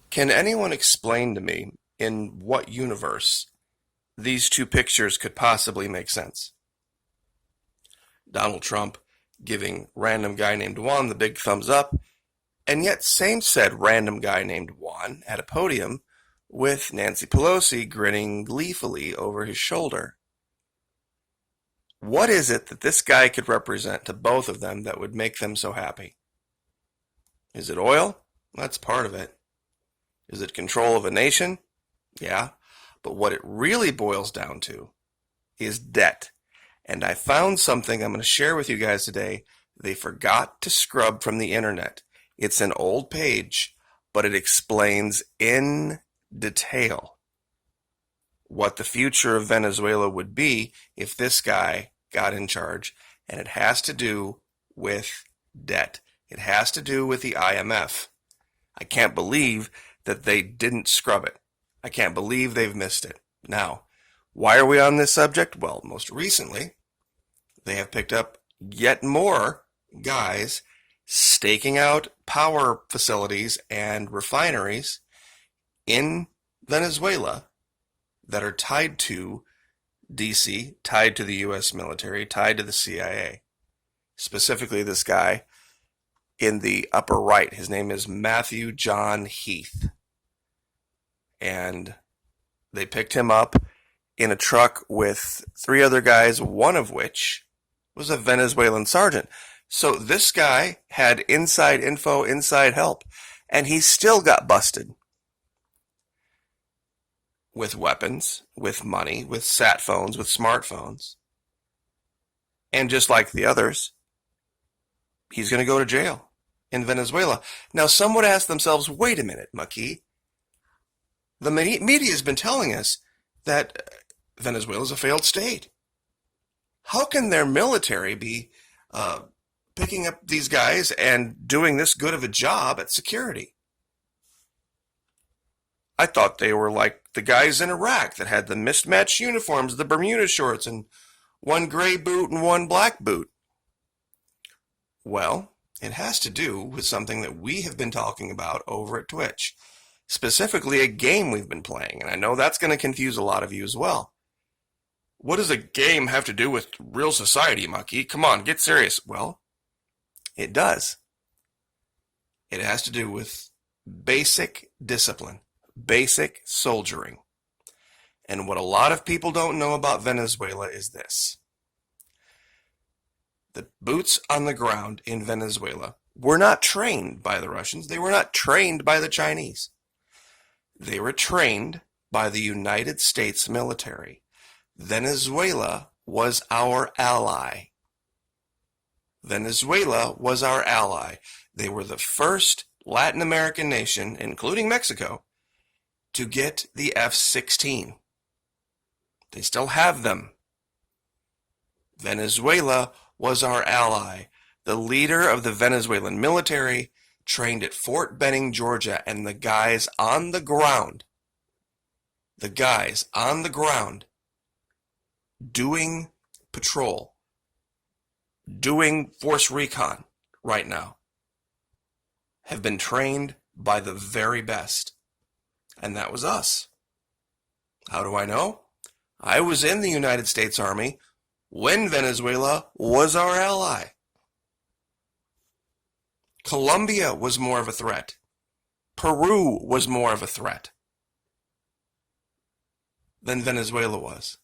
Can anyone explain to me in what universe these two pictures could possibly make sense? Donald Trump giving random guy named Juan the big thumbs up, and yet same said random guy named Juan at a podium with Nancy Pelosi grinning gleefully over his shoulder. What is it that this guy could represent to both of them that would make them so happy? Is it oil? That's part of it. Is it control of a nation? Yeah. But what it really boils down to is debt. And I found something I'm going to share with you guys today they forgot to scrub from the internet. It's an old page, but it explains in detail what the future of Venezuela would be if this guy got in charge. And it has to do with debt. It has to do with the IMF. I can't believe that they didn't scrub it. I can't believe they've missed it. Now, why are we on this subject? Well, most recently, they have picked up yet more guys staking out power facilities and refineries in Venezuela that are tied to DC, tied to the U.S. military, tied to the CIA. Specifically, this guy in the upper right, his name is Matthew John Heath. And they picked him up in a truck with three other guys, one of which was a Venezuelan sergeant. So this guy had inside info, inside help, and he still got busted. With weapons, with money, with sat phones, with smartphones. And just like the others, he's going to go to jail in Venezuela. Now, some would ask themselves, wait a minute, Maki. The media has been telling us that Venezuela is a failed state. How can their military be picking up these guys and doing this good of a job at security? I thought they were like the guys in Iraq that had the mismatched uniforms, the Bermuda shorts, and one gray boot and one black boot. Well, it has to do with something that we have been talking about over at Twitch. Specifically, a game we've been playing, and I know that's going to confuse a lot of you as well. What does a game have to do with real society, Maki? Come on, get serious. Well, it does. It has to do with basic discipline, basic soldiering. And what a lot of people don't know about Venezuela is this. The boots on the ground in Venezuela were not trained by the Russians. They were not trained by the Chinese. They were trained by the United States military. Venezuela was our ally. Venezuela was our ally. They were the first Latin American nation, including Mexico, to get the F-16. They still have them. Venezuela was our ally. The leader of the Venezuelan military trained at Fort Benning, Georgia, and the guys on the ground doing patrol, doing force recon right now, have been trained by the very best. And that was us. How do I know? I was in the United States Army when Venezuela was our ally. Colombia was more of a threat. Peru was more of a threat than Venezuela was.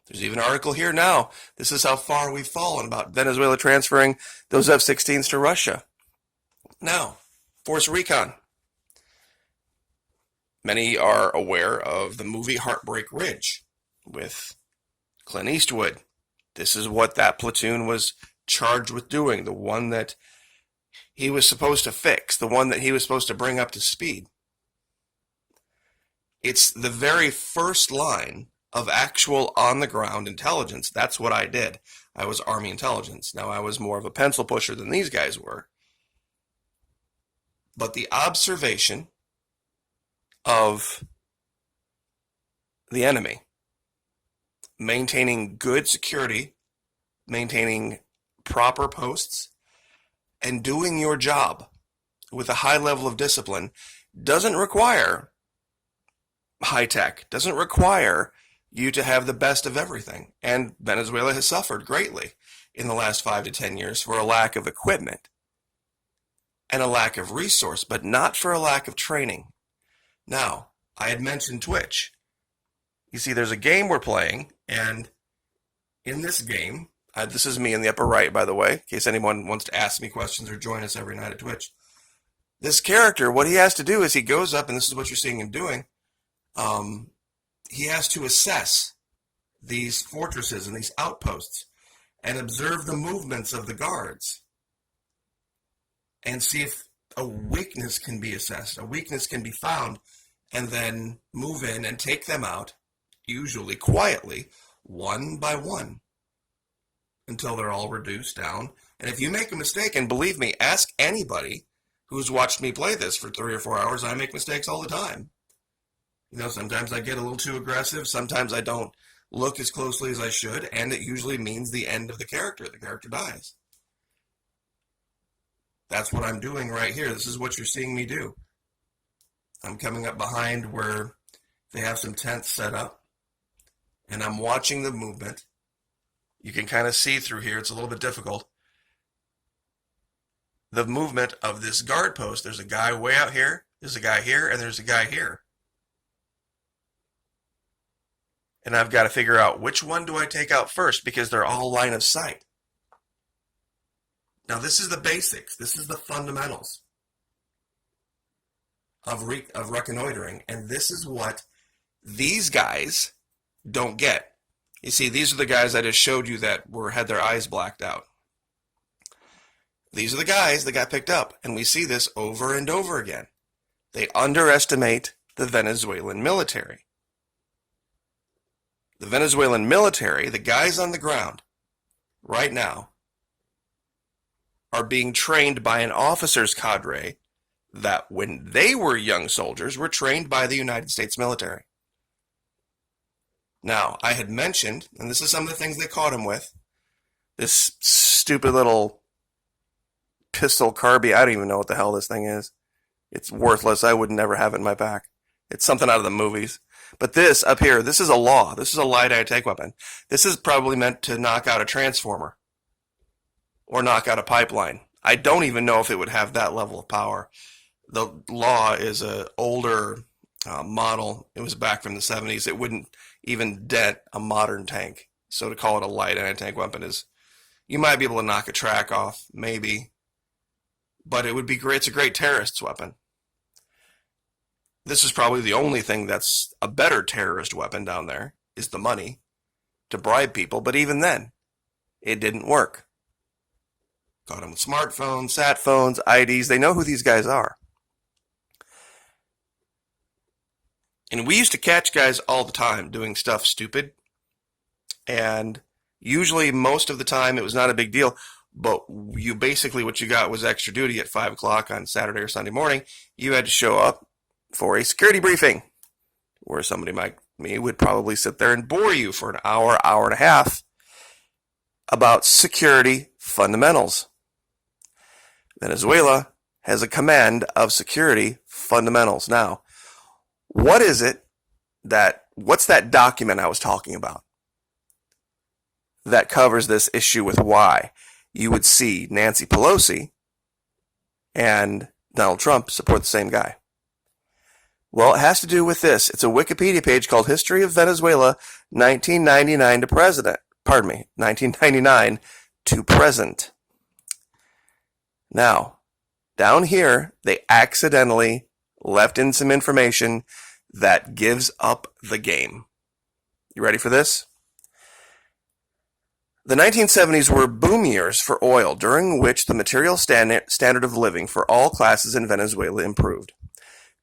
There's even an article here now. This is how far we've fallen about Venezuela transferring those F-16s to Russia. Now, force recon. Many are aware of the movie Heartbreak Ridge with Clint Eastwood. This is what that platoon was charged with doing, the one that he was supposed to fix, the one that he was supposed to bring up to speed. It's the very first line of actual on-the-ground intelligence. That's what I did. I was Army intelligence. Now, I was more of a pencil pusher than these guys were. But the observation of the enemy, maintaining good security, maintaining proper posts, and doing your job with a high level of discipline doesn't require high tech, doesn't require you to have the best of everything. And Venezuela has suffered greatly in the last 5 to 10 years for a lack of equipment and a lack of resource, but not for a lack of training. Now, I had mentioned Twitch. You see, there's a game we're playing, and in this game, this is me in the upper right, by the way, in case anyone wants to ask me questions or join us every night at Twitch. This character, what he has to do is he goes up, and this is what you're seeing him doing. He has to assess these fortresses and these outposts and observe the movements of the guards and see if a weakness can be assessed, a weakness can be found, and then move in and take them out, usually quietly, one by one, until they're all reduced down. And if you make a mistake, and believe me, ask anybody who's watched me play this for 3 or 4 hours, I make mistakes all the time. You know, sometimes I get a little too aggressive, sometimes I don't look as closely as I should, and it usually means the end of the character. The character dies. That's what I'm doing right here. This is what you're seeing me do. I'm coming up behind where they have some tents set up, and I'm watching the movement. You can kind of see through here. It's a little bit difficult. The movement of this guard post. There's a guy way out here, there's a guy here, and there's a guy here. And I've got to figure out which one do I take out first, because they're all line of sight. Now, this is the basics. This is the fundamentals of reconnoitering. And this is what these guys don't get. You see, these are the guys I just showed you that had their eyes blacked out. These are the guys that got picked up. And we see this over and over again. They underestimate the Venezuelan military. The Venezuelan military, the guys on the ground right now, are being trained by an officer's cadre that when they were young soldiers were trained by the United States military. Now, I had mentioned, and this is some of the things they caught him with, this stupid little pistol carbine. I don't even know what the hell this thing is. It's worthless. I would never have it in my pack. It's something out of the movies. But this up here, this is a law. This is a light anti-tank weapon. This is probably meant to knock out a transformer or knock out a pipeline. I don't even know if it would have that level of power. The law is an older model. It was back from the 70s. It wouldn't even dent a modern tank. So to call it a light anti-tank weapon is, you might be able to knock a track off, maybe. But it would be great. It's a great terrorist's weapon. This is probably the only thing that's a better terrorist weapon down there, is the money to bribe people. But even then, it didn't work. Got them with smartphones, sat phones, IDs. They know who these guys are. And we used to catch guys all the time doing stuff stupid. And usually, most of the time, it was not a big deal. But you basically, what you got was extra duty at 5 o'clock on Saturday or Sunday morning. You had to show up for a security briefing, where somebody like me would probably sit there and bore you for an hour, hour and a half about security fundamentals. Venezuela has a command of security fundamentals. Now, what's that document I was talking about that covers this issue with why you would see Nancy Pelosi and Donald Trump support the same guy? Well, it has to do with this. It's a Wikipedia page called History of Venezuela, 1999 to present. 1999 to present. Now, down here, they accidentally left in some information that gives up the game. You ready for this? The 1970s were boom years for oil, during which the material standard of living for all classes in Venezuela improved.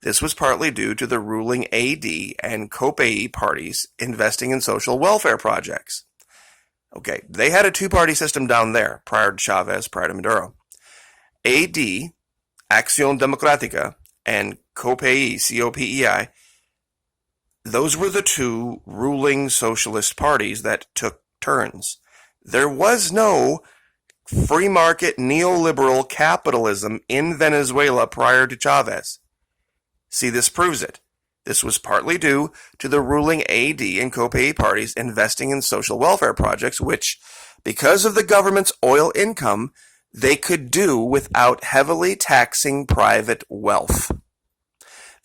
This was partly due to the ruling AD and COPEI parties investing in social welfare projects. Okay, they had a two-party system down there prior to Chavez, prior to Maduro. AD, Acción Democrática, and COPEI, C-O-P-E-I, those were the two ruling socialist parties that took turns. There was no free market neoliberal capitalism in Venezuela prior to Chavez. See, this proves it. This was partly due to the ruling AD and COPE parties investing in social welfare projects, which, because of the government's oil income, they could do without heavily taxing private wealth.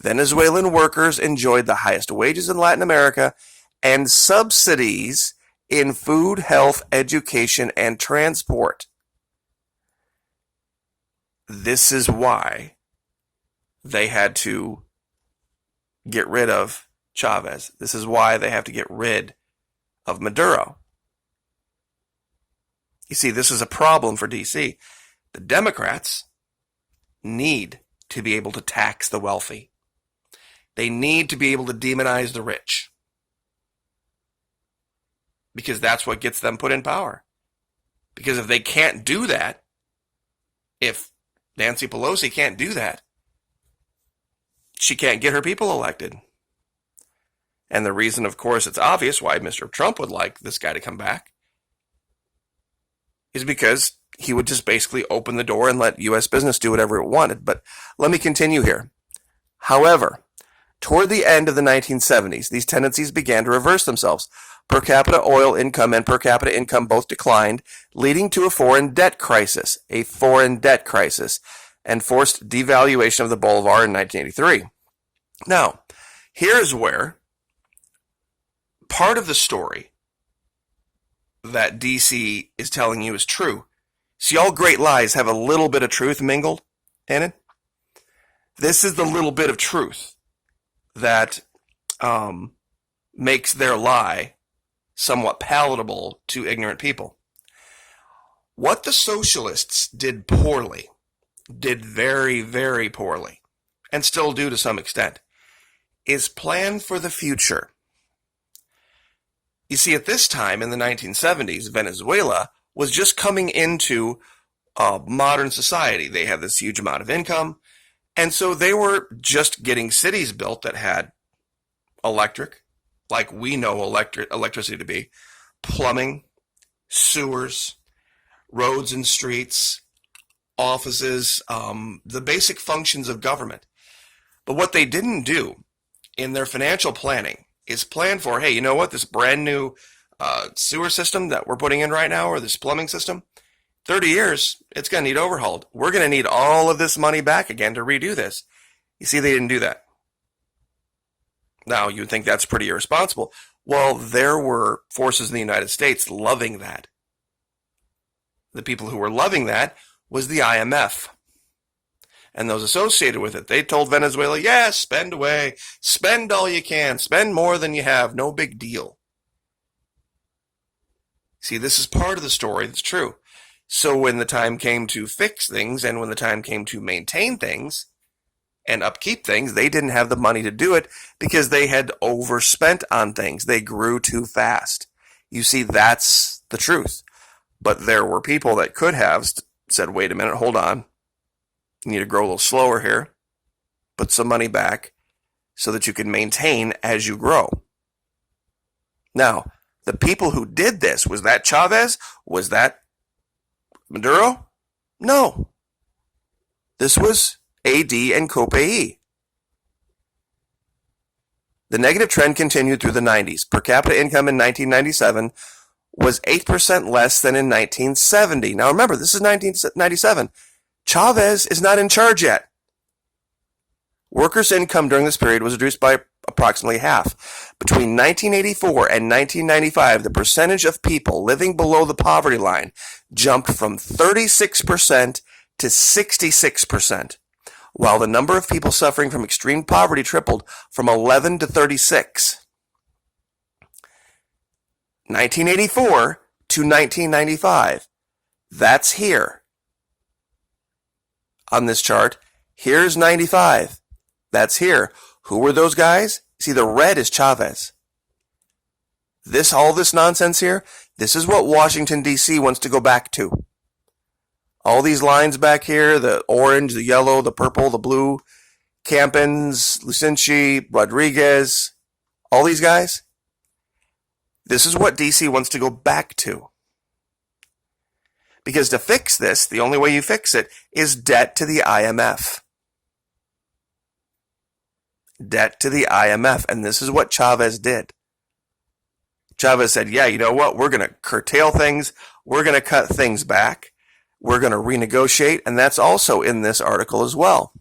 Venezuelan workers enjoyed the highest wages in Latin America and subsidies in food, health, education, and transport. This is why they had to get rid of Chavez. This is why they have to get rid of Maduro. You see, this is a problem for DC. The Democrats need to be able to tax the wealthy. They need to be able to demonize the rich. Because that's what gets them put in power. Because if they can't do that, if Nancy Pelosi can't do that, she can't get her people elected. And the reason, of course, it's obvious why Mr. Trump would like this guy to come back is because he would just basically open the door and let U.S. business do whatever it wanted. But let me continue here. However, toward the end of the 1970s, these tendencies began to reverse themselves. Per capita oil income and per capita income both declined, leading to a foreign debt crisis, and forced devaluation of the bolivar in 1983. Now, here's where part of the story that DC is telling you is true. See, all great lies have a little bit of truth mingled in it. This is the little bit of truth that makes their lie somewhat palatable to ignorant people. What the socialists did poorly, did very, very poorly, and still do to some extent, is plan for the future. You see, at this time in the 1970s, Venezuela was just coming into modern society. They had this huge amount of income, and so they were just getting cities built that had electric, like we know electricity to be, plumbing, sewers, roads and streets, offices, the basic functions of government. But what they didn't do in their financial planning is plan for, hey, you know what, this brand new sewer system that we're putting in right now, or this plumbing system, 30 years, it's going to need overhauled. We're going to need all of this money back again to redo this. You see, they didn't do that. Now, you'd think that's pretty irresponsible. Well, there were forces in the United States loving that. The people who were loving that was the IMF and those associated with it. They told Venezuela, yes, spend away, spend all you can, spend more than you have, no big deal. See, this is part of the story that's true. So when the time came to fix things and when the time came to maintain things and upkeep things, they didn't have the money to do it because they had overspent on things. They grew too fast. You see, that's the truth. But there were people that could have said, wait a minute, hold on. You need to grow a little slower here. Put some money back so that you can maintain as you grow. Now, the people who did this, was that Chavez? Was that Maduro? No. This was AD and COPE. The negative trend continued through the 90s. Per capita income in 1997 was 8% less than in 1970. Now remember, this is 1997. Chavez is not in charge yet. Workers' income during this period was reduced by approximately half. Between 1984 and 1995, the percentage of people living below the poverty line jumped from 36% to 66%, while the number of people suffering from extreme poverty tripled from 11 to 36. 1984 to 1995. That's here. On this chart, here's 95. That's here. Who were those guys? See, the red is Chavez. All this nonsense here, this is what Washington, D.C. wants to go back to. All these lines back here, the orange, the yellow, the purple, the blue, Campins, Lucinci, Rodriguez, all these guys, this is what D.C. wants to go back to. Because to fix this, the only way you fix it is debt to the IMF. Debt to the IMF. And this is what Chavez did. Chavez said, yeah, you know what? We're going to curtail things. We're going to cut things back. We're going to renegotiate. And that's also in this article as well.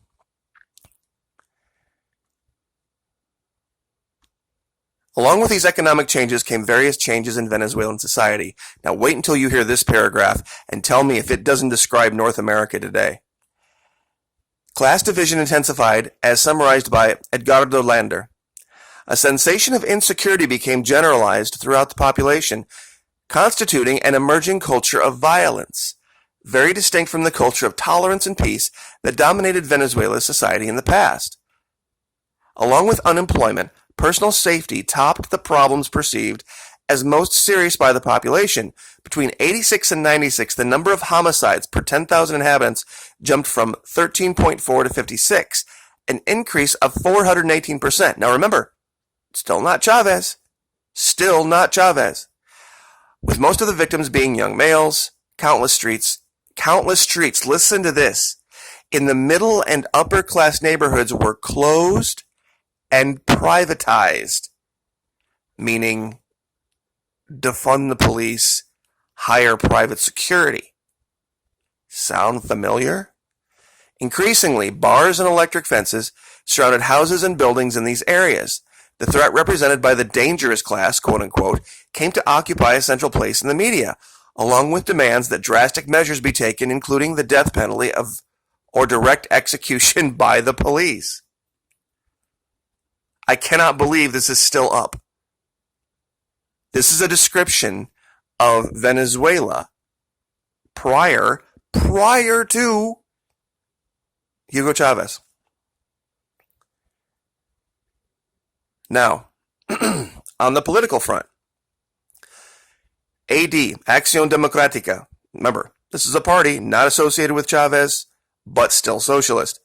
Along with these economic changes came various changes in Venezuelan society. Now wait until you hear this paragraph and tell me if it doesn't describe North America today. Class division intensified, as summarized by Edgardo Lander. A sensation of insecurity became generalized throughout the population, constituting an emerging culture of violence, very distinct from the culture of tolerance and peace that dominated Venezuela's society in the past. Along with unemployment, personal safety topped the problems perceived as most serious by the population. Between 86 and 96, the number of homicides per 10,000 inhabitants jumped from 13.4 to 56, an increase of 418%. Now remember, still not Chavez. Still not Chavez. With most of the victims being young males, countless streets, listen to this, in the middle and upper class neighborhoods were closed and privatized, meaning defund the police, hire private security. Sound familiar? Increasingly, bars and electric fences surrounded houses and buildings in these areas. The threat represented by the dangerous class, quote unquote, came to occupy a central place in the media, along with demands that drastic measures be taken, including the death penalty or direct execution by the police. I cannot believe this is still up. This is a description of Venezuela prior to Hugo Chavez. Now, on the political front, AD, Acción Democrática, remember, this is a party not associated with Chavez, but still socialist,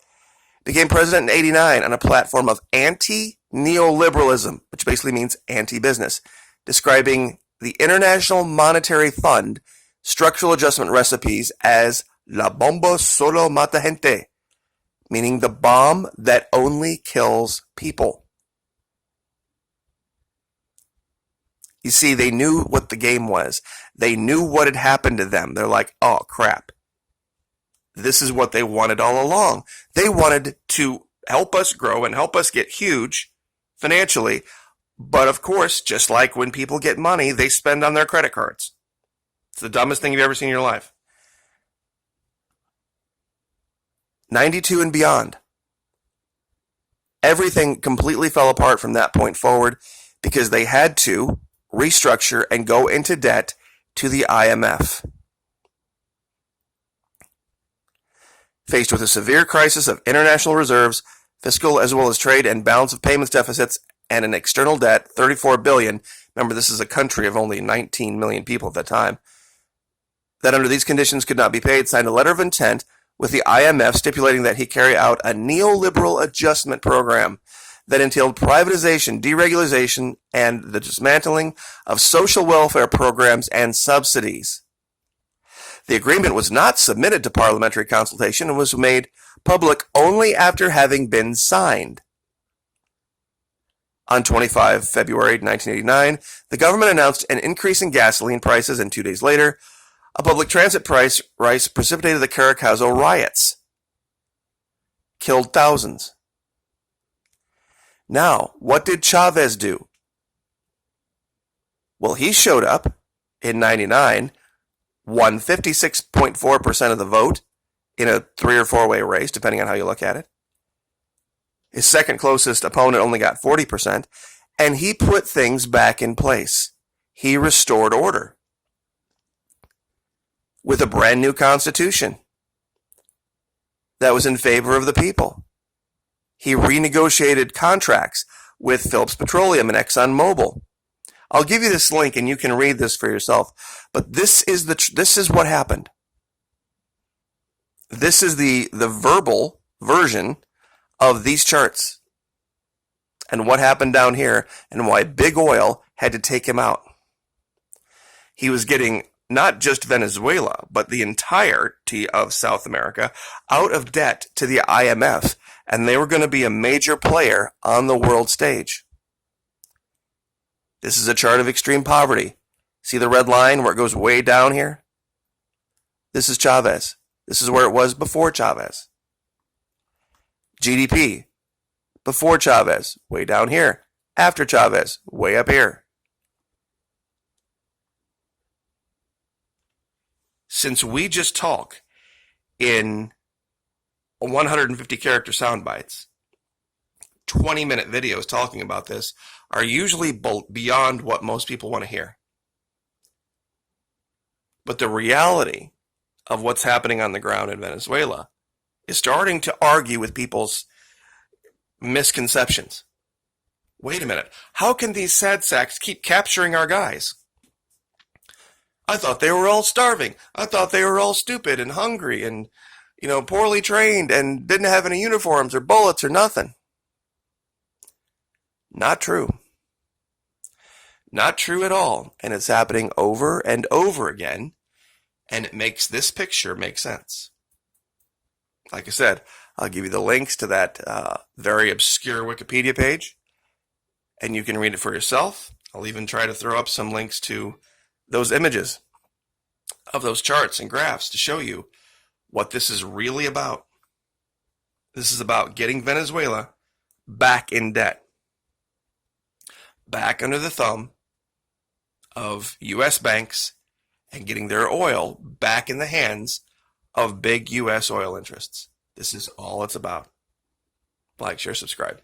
became president in 1989 on a platform of anti-neoliberalism, which basically means anti-business, describing the International Monetary Fund structural adjustment recipes as La Bomba Solo Mata Gente, meaning the bomb that only kills people. You see, they knew what the game was. They knew what had happened to them. They're like, oh, crap. This is what they wanted all along. They wanted to help us grow and help us get huge financially. But of course, just like when people get money, they spend on their credit cards. It's the dumbest thing you've ever seen in your life. 92 and beyond. Everything completely fell apart from that point forward because they had to restructure and go into debt to the IMF. Faced with a severe crisis of international reserves, fiscal as well as trade and balance of payments deficits, and an external debt, $34 billion. Remember, this is a country of only 19 million people at that time. That under these conditions could not be paid, signed a letter of intent with the IMF stipulating that he carry out a neoliberal adjustment program that entailed privatization, deregulation, and the dismantling of social welfare programs and subsidies. The agreement was not submitted to parliamentary consultation and was made public only after having been signed. On 25 February 1989, the government announced an increase in gasoline prices, and 2 days later, a public transit price rise precipitated the Caracazo riots. Killed thousands. Now, what did Chavez do? Well, he showed up in 99, won 56.4% of the vote in a 3 or 4 way race, depending on how you look at it. His second closest opponent only got 40%, and he put things back in place. He restored order with a brand new constitution that was in favor of the people. He renegotiated contracts with Phillips Petroleum and ExxonMobil. I'll give you this link and you can read this for yourself. But this is what happened. This is the verbal version of these charts and what happened down here and why Big Oil had to take him out. He was getting not just Venezuela, but the entirety of South America out of debt to the IMF, and they were going to be a major player on the world stage. This is a chart of extreme poverty. See the red line where it goes way down here? This is Chavez. This is where it was before Chavez. GDP, before Chavez, way down here. After Chavez, way up here. Since we just talk in 150 character sound bites, 20-minute videos talking about this are usually beyond what most people want to hear. But the reality of what's happening on the ground in Venezuela is starting to argue with people's misconceptions. Wait a minute, how can these sad sacks keep capturing our guys? I thought they were all starving. I thought they were all stupid and hungry and, poorly trained and didn't have any uniforms or bullets or nothing. Not true. Not true at all. And it's happening over and over again. And it makes this picture make sense. Like I said, I'll give you the links to that very obscure Wikipedia page. And you can read it for yourself. I'll even try to throw up some links to those images of those charts and graphs to show you what this is really about. This is about getting Venezuela back in debt, back under the thumb of U.S. banks, and getting their oil back in the hands of big U.S. oil interests. This is all it's about. Like, share, subscribe.